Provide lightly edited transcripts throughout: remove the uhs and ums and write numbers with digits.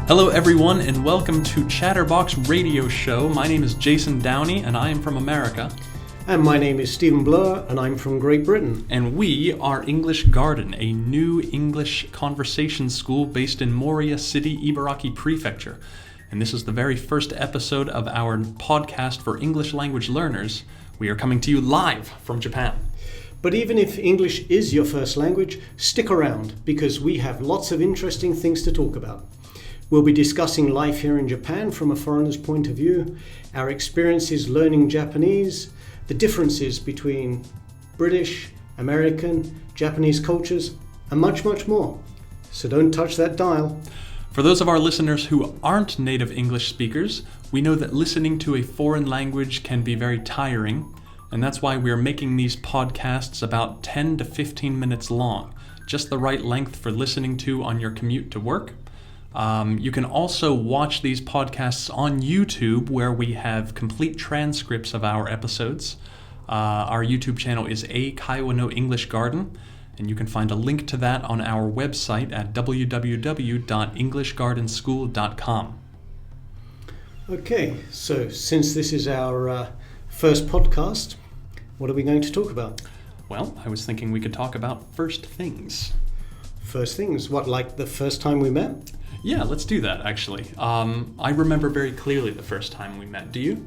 Hello everyone and welcome to Chatterbox Radio Show. My name is Jason Downey and I am from America. And my name is Stephen Blower and I'm from Great Britain. And we are English Garden, a new English conversation school based in Moria City, Ibaraki Prefecture. And this is the very first episode of our podcast for English language learners. We are coming to you live from Japan. But even if English is your first language, stick around because we have lots of interesting things to talk about. We'll be discussing life here in Japan from a foreigner's point of view, our experiences learning Japanese, the differences between British, American, Japanese cultures, and much, much more. So don't touch that dial. For those of our listeners who aren't native English speakers, we know that listening to a foreign language can be very tiring, and that's why we're making these podcasts about 10 to 15 minutes long, just the right length for listening to on your commute to work. You can also watch these podcasts on YouTube where we have complete transcripts of our episodes. Our YouTube channel is A Kaiwa no English Garden, and you can find a link to that on our website at www.englishgardenschool.com. Okay, so since this is our first podcast, what are we going to talk about? Well, I was thinking we could talk about first things. First things? What, like the first time we met? Yeah, let's do that, actually. I remember very clearly the first time we met. Do you?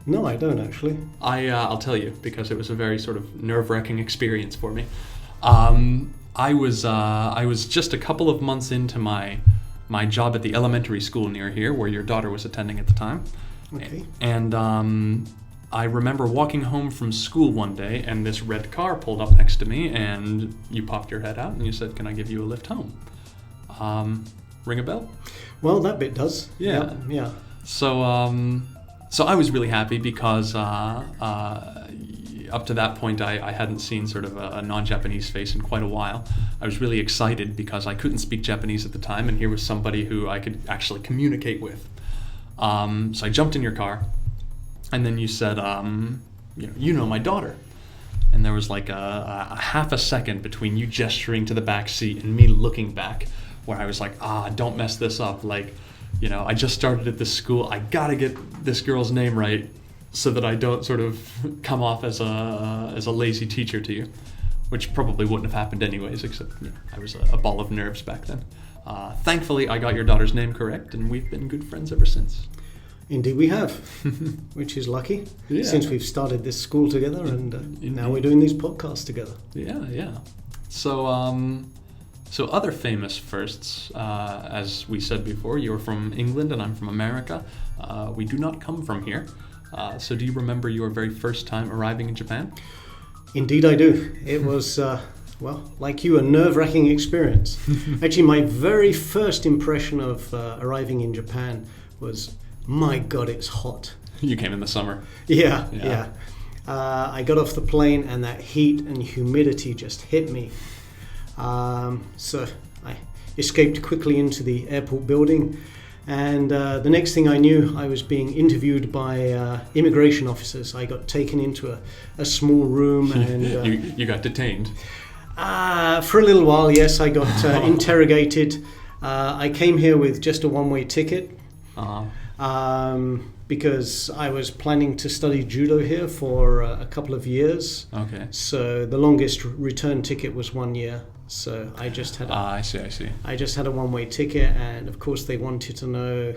No, I don't, actually. I'll tell you, because it was a very sort of nerve-wracking experience for me. I was just a couple of months into my job at the elementary school near here, where your daughter was attending at the time. Okay. And I remember walking home from school one day, and this red car pulled up next to me, and you popped your head out, and you said, "Can I give you a lift home?" Ring a bell? Well, that bit does. Yeah. Yeah. So I was really happy because up to that point I hadn't seen sort of a non-Japanese face in quite a while. I was really excited because I couldn't speak Japanese at the time, and here was somebody who I could actually communicate with. So I jumped in your car, and then you said, you know my daughter. And there was like a half a second between you gesturing to the back seat and me looking back, where I was like, don't mess this up. Like, I just started at this school. I gotta get this girl's name right so that I don't sort of come off as a lazy teacher to you, which probably wouldn't have happened anyways, except I was a ball of nerves back then. Thankfully, I got your daughter's name correct, and we've been good friends ever since. Indeed we have, which is lucky, since we've started this school together, and now we're doing these podcasts together. Yeah. So other famous firsts, as we said before, you're from England and I'm from America. We do not come from here. So do you remember your very first time arriving in Japan? Indeed I do. It was, like you, a nerve-wracking experience. Actually, my very first impression of arriving in Japan was, my God, it's hot. You came in the summer. Yeah. I got off the plane and that heat and humidity just hit me. So I escaped quickly into the airport building, and the next thing I knew, I was being interviewed by immigration officers. I got taken into a small room and... You got detained? For a little while, yes. I got interrogated. I came here with just a one-way ticket. Because I was planning to study judo here for a couple of years. Okay. So the longest return ticket was 1 year. So I just had I see. I just had a one-way ticket, and of course they wanted to know,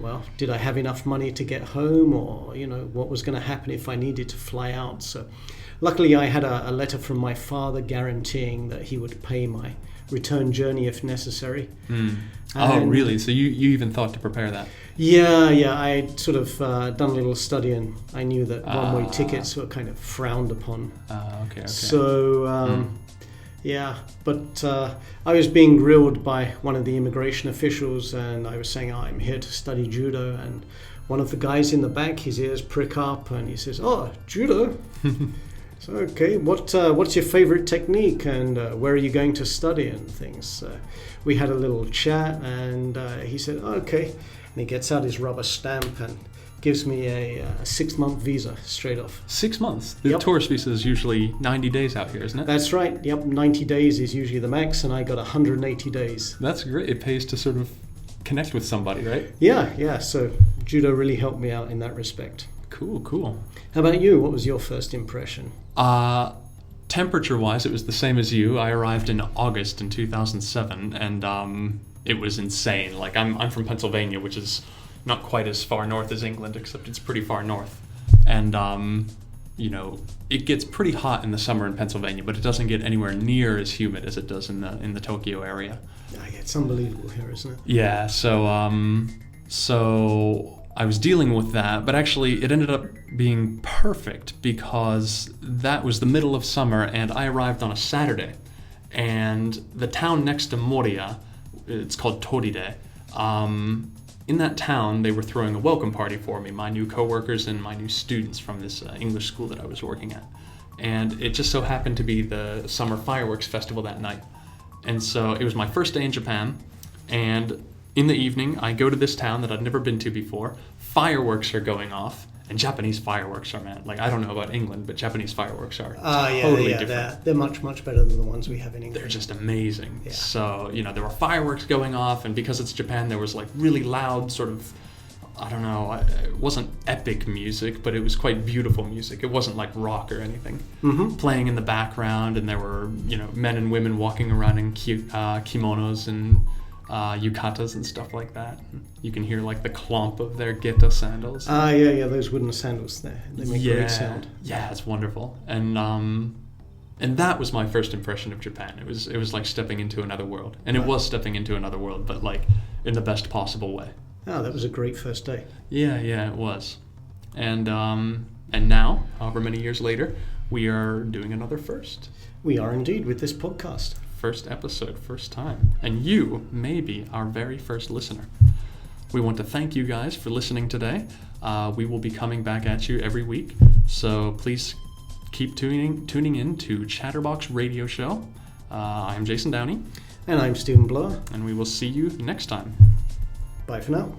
well, did I have enough money to get home, or what was going to happen if I needed to fly out. So luckily I had a letter from my father guaranteeing that he would pay my return journey if necessary. Oh, really? So you even thought to prepare that? Yeah. I sort of done a little study, and I knew that one-way tickets were kind of frowned upon. Okay. So, but I was being grilled by one of the immigration officials, and I was saying, I'm here to study judo, and one of the guys in the back, his ears prick up, and he says, judo? So, okay, what's your favorite technique, and where are you going to study and things? We had a little chat, and he said, okay. And he gets out his rubber stamp and gives me a 6-month visa straight off. 6 months? The Yep. tourist visa is usually 90 days out here, isn't it? That's right. Yep, 90 days is usually the max, and I got 180 days. That's great. It pays to sort of connect with somebody, right? Yeah. So judo really helped me out in that respect. Cool. How about you? What was your first impression? Temperature-wise, it was the same as you. I arrived in August in 2007, and it was insane. Like, I'm from Pennsylvania, which is not quite as far north as England, except it's pretty far north. And, it gets pretty hot in the summer in Pennsylvania, but it doesn't get anywhere near as humid as it does in the Tokyo area. Yeah, it's unbelievable here, isn't it? Yeah, so I was dealing with that, but actually it ended up being perfect because that was the middle of summer and I arrived on a Saturday. And the town next to Moriya, it's called Toride, in that town they were throwing a welcome party for me, my new coworkers and my new students from this English school that I was working at. And it just so happened to be the summer fireworks festival that night. And so it was my first day in Japan, and in the evening, I go to this town that I'd never been to before. Fireworks are going off, and Japanese fireworks are, man. Like, I don't know about England, but Japanese fireworks are totally different. They're much, much better than the ones we have in England. They're just amazing. Yeah. So, there were fireworks going off, and because it's Japan, there was, like, really loud sort of, I don't know, it wasn't epic music, but it was quite beautiful music. It wasn't, like, rock or anything. Mm-hmm. Playing in the background, and there were, men and women walking around in kimonos and yukatas and stuff like that. You can hear like the clomp of their geta sandals. Those wooden sandals there. They make great sound. Yeah, it's wonderful. And that was my first impression of Japan. It was like stepping into another world. And it was stepping into another world, but like in the best possible way. Oh, that was a great first day. Yeah, it was. And now, however many years later, we are doing another first. We are indeed with this podcast. First episode, first time. And you may be our very first listener. We want to thank you guys for listening today. We will be coming back at you every week. So please keep tuning in to Chatterbox Radio Show. I'm Jason Downey. And I'm Stephen Blower. And we will see you next time. Bye for now.